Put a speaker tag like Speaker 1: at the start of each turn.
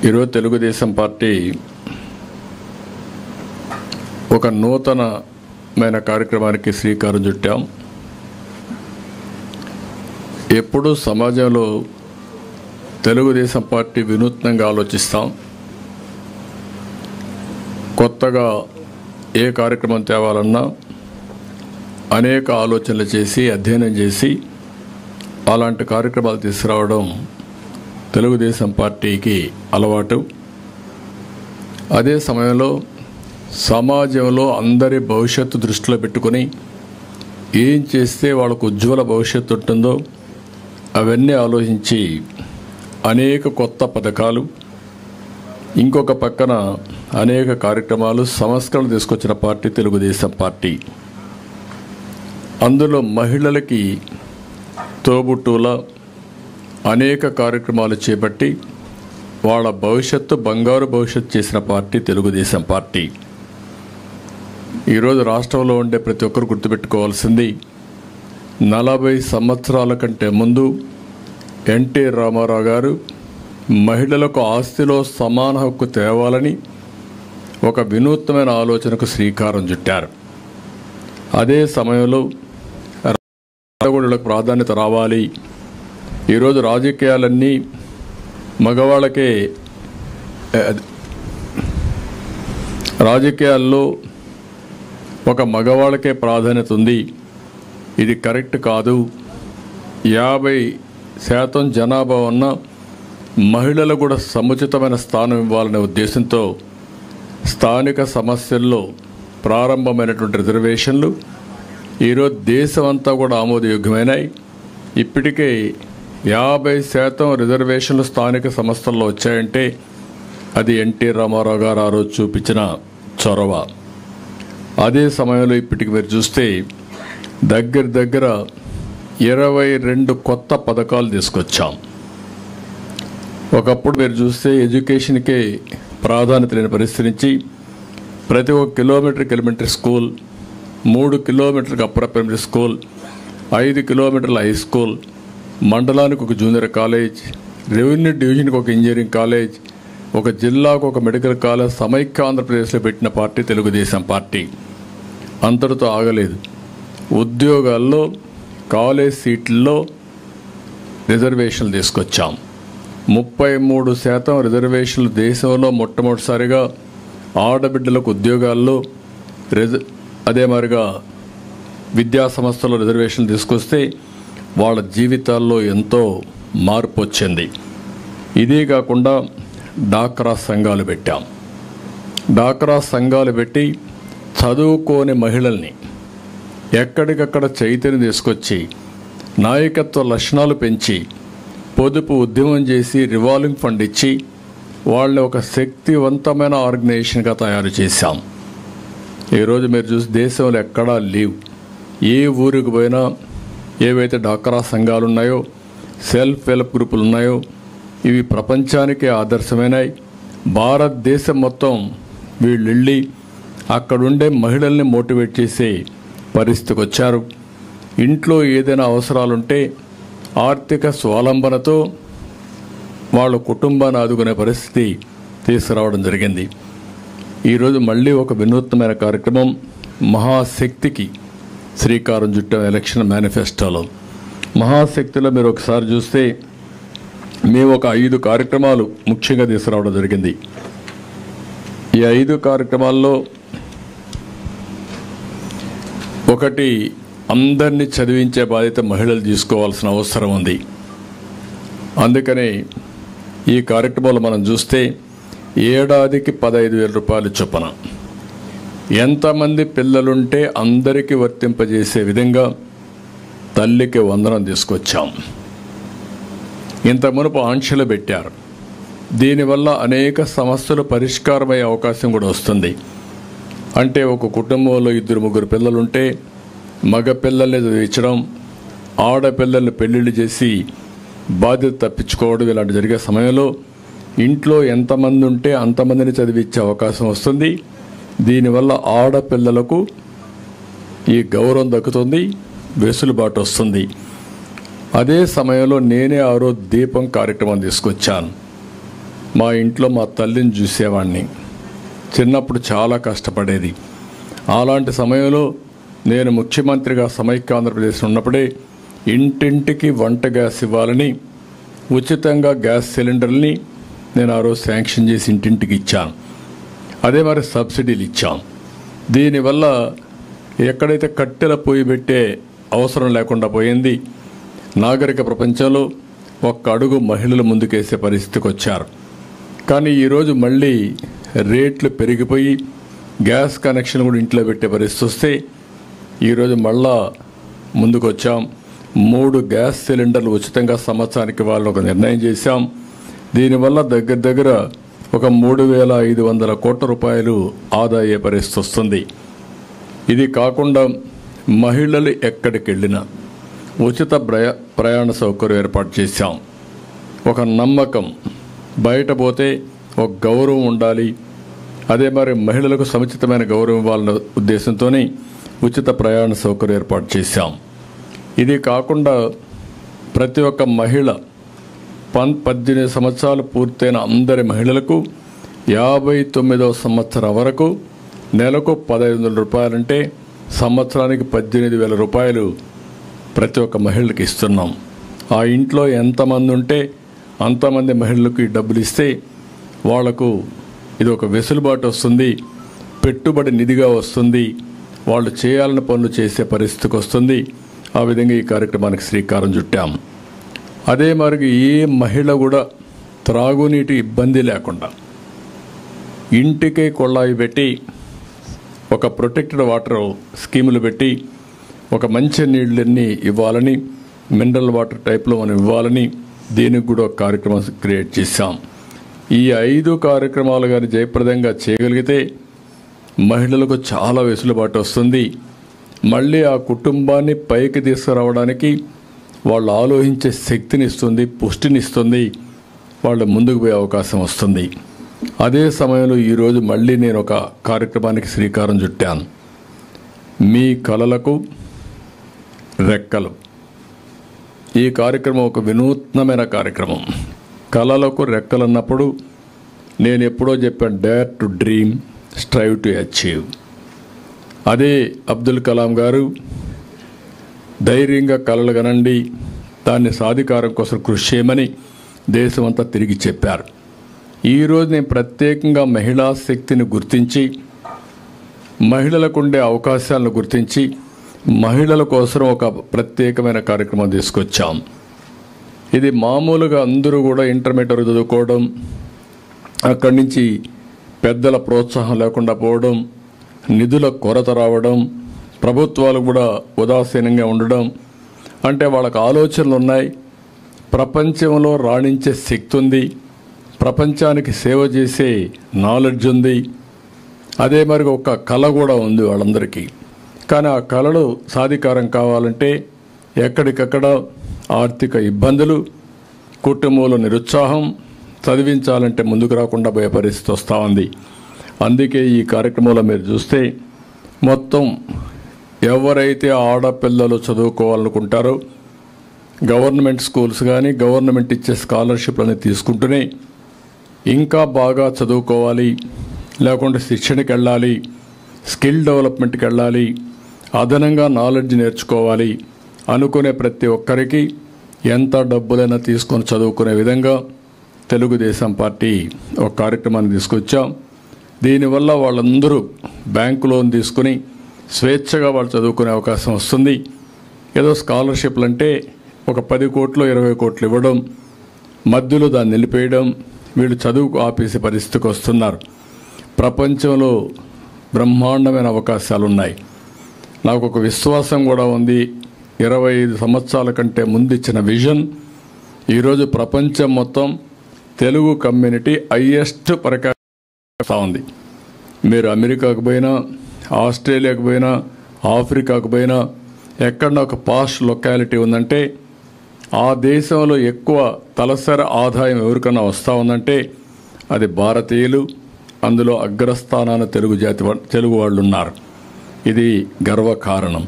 Speaker 1: ఈరోజు తెలుగుదేశం పార్టీ ఒక నూతనమైన కార్యక్రమానికి శ్రీకారం చుట్టాం. ఎప్పుడూ సమాజంలో తెలుగుదేశం పార్టీ వినూత్నంగా ఆలోచిస్తాం. కొత్తగా ఏ కార్యక్రమం తేవాలన్నా అనేక ఆలోచనలు చేసి అధ్యయనం చేసి అలాంటి కార్యక్రమాలు తీసుకురావడం తెలుగుదేశం పార్టీకి అలవాటు. అదే సమయంలో సమాజంలో అందరి భవిష్యత్తు దృష్టిలో పెట్టుకొని ఏం చేస్తే వాళ్ళకు ఉజ్వల భవిష్యత్తు ఉంటుందో అవన్నీ ఆలోచించి అనేక కొత్త పథకాలు, ఇంకొక పక్కన అనేక కార్యక్రమాలు, సంస్కరణలు తీసుకొచ్చిన పార్టీ తెలుగుదేశం పార్టీ. అందులో మహిళలకి తోబుట్టుల అనేక కార్యక్రమాలు చేపట్టి వాళ్ళ భవిష్యత్తు బంగారు భవిష్యత్తు చేసిన పార్టీ తెలుగుదేశం పార్టీ. ఈరోజు రాష్ట్రంలో ఉండే ప్రతి ఒక్కరు గుర్తుపెట్టుకోవాల్సింది 40 సంవత్సరాల కంటే ముందు ఎన్టీ రామారావు గారు మహిళలకు ఆస్తిలో సమాన హక్కు తేవాలని ఒక వినూత్నమైన ఆలోచనకు శ్రీకారం చుట్టారు. అదే సమయంలో ఆడవాళ్ళకు ప్రాధాన్యత రావాలి. ఈరోజు రాజకీయాలన్నీ మగవాళ్ళకే, రాజకీయాల్లో ఒక మగవాళ్ళకే ప్రాధాన్యత ఉంది, ఇది కరెక్ట్ కాదు. 50% జనాభా ఉన్న మహిళలకు కూడా సముచితమైన స్థానం ఇవ్వాలనే ఉద్దేశంతో స్థానిక సమస్యల్లో ప్రారంభమైనటువంటి రిజర్వేషన్లు ఈరోజు దేశమంతా కూడా ఆమోదయోగ్యమైనాయి. ఇప్పటికే 50% రిజర్వేషన్లు స్థానిక సంస్థల్లో వచ్చాయంటే అది ఎన్టీ రామారావు గారు ఆ రోజు చూపించిన చొరవ. అదే సమయంలో ఇప్పటికి మీరు చూస్తే దగ్గర 22 కొత్త పథకాలు తీసుకొచ్చాం. ఒకప్పుడు మీరు చూస్తే ఎడ్యుకేషన్కే ప్రాధాన్యత లేని పరిస్థితి నుంచి ప్రతి 1 కిలోమీటర్కి ఎలిమెంటరీ స్కూల్, 3 కిలోమీటర్కి అప్పర్ ప్రైమరీ స్కూల్, 5 కిలోమీటర్ల హై స్కూల్, మండలానికి ఒక జూనియర్ కాలేజ్, రెవెన్యూ డివిజన్కి ఒక ఇంజనీరింగ్ కాలేజ్, ఒక జిల్లాకు ఒక మెడికల్ కాలేజ్ సమైక్య ఆంధ్రప్రదేశ్లో పెట్టిన పార్టీ తెలుగుదేశం పార్టీ. అంతటితో ఆగలేదు. ఉద్యోగాల్లో, కాలేజ్ సీట్లలో రిజర్వేషన్లు తీసుకొచ్చాం. 33% రిజర్వేషన్లు దేశంలో మొట్టమొదటిసారిగా ఆడబిడ్డలకు ఉద్యోగాల్లో, అదే మరిగా విద్యా సంస్థల్లో రిజర్వేషన్లు తీసుకొస్తే వాళ్ళ జీవితాల్లో ఎంతో మార్పు వచ్చింది. ఇదే కాకుండా డాక్రా సంఘాలు పెట్టాం. డాక్రా సంఘాలు పెట్టి చదువుకోని మహిళల్ని ఎక్కడికక్కడ చైతన్యం తీసుకొచ్చి నాయకత్వ లక్షణాలు పెంచి పొదుపు ఉద్యమం చేసి రివాల్వింగ్ ఫండ్ ఇచ్చి వాళ్ళని ఒక శక్తివంతమైన ఆర్గనైజేషన్గా తయారు చేశాం. ఈరోజు మీరు చూసి దేశంలో ఎక్కడా లేవు. ఏ ఊరికి పోయినా ఏవైతే డాక్రా సంఘాలు ఉన్నాయో, సెల్ఫ్ హెల్ప్ గ్రూపులు ఉన్నాయో ఇవి ప్రపంచానికే ఆదర్శమైనాయి. భారతదేశం మొత్తం వీళ్ళు వెళ్ళి అక్కడుండే మహిళల్ని మోటివేట్ చేసే పరిస్థితికి వచ్చారు. ఇంట్లో ఏదైనా అవసరాలుంటే ఆర్థిక స్వావలంబనతో వాళ్ళ కుటుంబాన్ని ఆదుకునే పరిస్థితి తీసుకురావడం జరిగింది. ఈరోజు మళ్ళీ ఒక వినూత్నమైన కార్యక్రమం మహాశక్తికి శ్రీకారం చుట్టాం. ఎలక్షన్ మేనిఫెస్టోలో మహాశక్తిలో మీరు ఒకసారి చూస్తే మేము ఒక 5 కార్యక్రమాలు ముఖ్యంగా తీసుకురావడం జరిగింది. ఈ 5 కార్యక్రమాల్లో ఒకటి, అందరినీ చదివించే బాధ్యత మహిళలు తీసుకోవాల్సిన అవసరం ఉంది. అందుకనే ఈ కార్యక్రమాలు మనం చూస్తే ఏడాదికి 15,000 రూపాయలు చొప్పున ఎంతమంది పిల్లలుంటే అందరికీ వర్తింపజేసే విధంగా తల్లికి వందనం తీసుకొచ్చాం. ఇంత మునుపు ఆంక్షలు పెట్టారు. దీనివల్ల అనేక సమస్యలు పరిష్కారమయ్యే అవకాశం కూడా వస్తుంది. అంటే ఒక కుటుంబంలో 2-3 పిల్లలుంటే మగ పిల్లల్ని చదివించడం, ఆడపిల్లల్ని పెళ్లిళ్ళు చేసి బాధ్యత తప్పించుకోవడం ఇలాంటి జరిగే సమయంలో ఇంట్లో ఎంతమంది ఉంటే అంతమందిని చదివించే అవకాశం వస్తుంది. దీనివల్ల ఆడపిల్లలకు ఈ గౌరవం దక్కుతుంది, వెసులుబాటు వస్తుంది. అదే సమయంలో నేనే ఆ రోజు దీపం కార్యక్రమం తీసుకొచ్చాను. మా ఇంట్లో మా తల్లిని చూసేవాడిని. చిన్నప్పుడు చాలా కష్టపడేది. అలాంటి సమయంలో నేను ముఖ్యమంత్రిగా సమైక్య ఆంధ్రప్రదేశ్ ఉన్నప్పుడే ఇంటింటికి వంట గ్యాస్ ఇవ్వాలని ఉచితంగా గ్యాస్ సిలిండర్ని నేను ఆ రోజు శాంక్షన్ చేసి ఇంటింటికి ఇచ్చాను. అదే మరి సబ్సిడీలు ఇచ్చాం. దీనివల్ల ఎక్కడైతే కట్టెల పొయ్యి పెట్టే అవసరం లేకుండా పోయింది. నాగరిక ప్రపంచంలో ఒక్క అడుగు మహిళలు ముందుకేసే పరిస్థితికి వచ్చారు. కానీ ఈరోజు మళ్ళీ రేట్లు పెరిగిపోయి గ్యాస్ కనెక్షన్ కూడా ఇంట్లో పెట్టే పరిస్థితి వస్తే ఈరోజు మళ్ళా ముందుకు వచ్చాం. 3 గ్యాస్ సిలిండర్లు ఉచితంగా సంవత్సరానికి వాళ్ళు ఒక నిర్ణయం చేశాం. దీనివల్ల దగ్గర ఒక 3,500 కోట్ల రూపాయలు ఆదా అయ్యే పరిస్థితి వస్తుంది. ఇది కాకుండా మహిళలు ఎక్కడికి వెళ్ళినా ఉచిత ప్రయాణ సౌకర్యం ఏర్పాటు చేశాం. ఒక నమ్మకం, బయట పోతే ఒక గౌరవం ఉండాలి. అదే మరి మహిళలకు సముచితమైన గౌరవం ఇవ్వాలన్న ఉద్దేశంతో ఉచిత ప్రయాణ సౌకర్యం ఏర్పాటు చేశాం. ఇది కాకుండా ప్రతి ఒక్క మహిళ 18 సంవత్సరాలు పూర్తయిన అందరి మహిళలకు 59వ సంవత్సరం వరకు నెలకు 1,500 రూపాయలంటే సంవత్సరానికి 18,000 రూపాయలు ప్రతి ఒక్క మహిళకి ఇస్తున్నాం. ఆ ఇంట్లో ఎంతమంది ఉంటే అంతమంది మహిళలకు ఈ డబ్బులు ఇస్తే వాళ్లకు ఇది ఒక వెసులుబాటు వస్తుంది, పెట్టుబడి నిధిగా వస్తుంది, వాళ్ళు చేయాలని పనులు చేసే పరిస్థితికి వస్తుంది. ఆ విధంగా ఈ కార్యక్రమానికి శ్రీకారం చుట్టాం. అదే మరి ఏ మహిళ కూడా త్రాగునీటి ఇబ్బంది లేకుండా ఇంటికే కొళాయి పెట్టి ఒక ప్రొటెక్టెడ్ వాటర్ స్కీములు పెట్టి ఒక మంచి నీళ్ళన్నీ ఇవ్వాలని, మినరల్ వాటర్ టైప్లో మనం ఇవ్వాలని దీనికి కూడా ఒక కార్యక్రమం క్రియేట్ చేశాం. ఈ 5 కార్యక్రమాలు కానీ జయప్రదంగా చేయగలిగితే మహిళలకు చాలా వెసులుబాటు వస్తుంది. మళ్ళీ ఆ కుటుంబాన్ని పైకి తీసుకురావడానికి వాళ్ళు ఆలోచించే శక్తిని ఇస్తుంది, పుష్టినిస్తుంది, వాళ్ళు ముందుకు పోయే అవకాశం వస్తుంది. అదే సమయంలో ఈరోజు మళ్ళీ నేను ఒక కార్యక్రమానికి శ్రీకారం చుట్టాను. మీ కలలకు రెక్కలు. ఈ కార్యక్రమం ఒక వినూత్నమైన కార్యక్రమం. కలలకు రెక్కలు అన్నప్పుడు నేను ఎప్పుడో చెప్పాను, dare to dream, strive to achieve. అదే అబ్దుల్ కలాం గారు ధైర్యంగా కలలు కనండి, దాన్ని సాధికారం కోసం కృషి చేయమని దేశమంతా తిరిగి చెప్పారు. ఈరోజు నేను ప్రత్యేకంగా మహిళా శక్తిని గుర్తించి, మహిళలకు ఉండే అవకాశాలను గుర్తించి మహిళల కోసం ఒక ప్రత్యేకమైన కార్యక్రమం తీసుకొచ్చాం. ఇది మామూలుగా అందరూ కూడా ఇంటర్మీడియట్ చదువుకోవడం, అక్కడి నుంచి పెద్దల ప్రోత్సాహం లేకుండా పోవడం, నిధుల కొరత రావడం, ప్రభుత్వాలు కూడా ఉదాసీనంగా ఉండడం, అంటే వాళ్ళకు ఆలోచనలు ఉన్నాయి, ప్రపంచంలో రాణించే శక్తి ఉంది, ప్రపంచానికి సేవ చేసే నాలెడ్జ్ ఉంది, అదే మరి ఒక కళ కూడా ఉంది వాళ్ళందరికీ. కానీ ఆ కళలు సాధికారం కావాలంటే ఎక్కడికక్కడ ఆర్థిక ఇబ్బందులు, కుటుంబంలో నిరుత్సాహం, చదివించాలంటే ముందుకు రాకుండా పోయే పరిస్థితి వస్తూ ఉంది. అందుకే ఈ కార్యక్రమంలో మీరు చూస్తే మొత్తం ఎవరైతే ఆడపిల్లలు చదువుకోవాలనుకుంటారో గవర్నమెంట్ స్కూల్స్ కానీ గవర్నమెంట్ ఇచ్చే స్కాలర్షిప్లని తీసుకుంటూనే ఇంకా బాగా చదువుకోవాలి, లేకుంటే శిక్షణకి వెళ్ళాలి, స్కిల్ డెవలప్మెంట్కి వెళ్ళాలి, అదనంగా నాలెడ్జ్ నేర్చుకోవాలి అనుకునే ప్రతి ఒక్కరికి ఎంత డబ్బులైనా తీసుకొని చదువుకునే విధంగా తెలుగుదేశం పార్టీ ఒక కార్యక్రమాన్ని తీసుకొచ్చాం. దీనివల్ల వాళ్ళందరూ బ్యాంకు లోన్ తీసుకుని స్వేచ్ఛగా వాళ్ళు చదువుకునే అవకాశం వస్తుంది. ఏదో స్కాలర్షిప్లు అంటే ఒక 10 కోట్లు 20 కోట్లు ఇవ్వడం, మధ్యలో దాన్ని నిలిపేయడం, వీళ్ళు చదువుకు ఆపేసే పరిస్థితికి వస్తున్నారు. ప్రపంచంలో బ్రహ్మాండమైన అవకాశాలు ఉన్నాయి. నాకు ఒక విశ్వాసం కూడా ఉంది. 25 సంవత్సరాల కంటే ముందు ఇచ్చిన విజన్ ఈరోజు ప్రపంచం మొత్తం తెలుగు కమ్యూనిటీ హైయెస్ట్ పరికారం ఉంది. మీరు అమెరికాకు పోయినా, ఆస్ట్రేలియాకు పోయినా, ఆఫ్రికాకు పోయినా ఎక్కడన్నా ఒక పాస్ట్ లొకాలిటీ ఉందంటే ఆ దేశంలో ఎక్కువ తలసరి ఆదాయం ఎవరికన్నా వస్తూ ఉందంటే అది భారతీయులు, అందులో అగ్రస్థానాన తెలుగు వాళ్ళు ఉన్నారు. ఇది గర్వకారణం.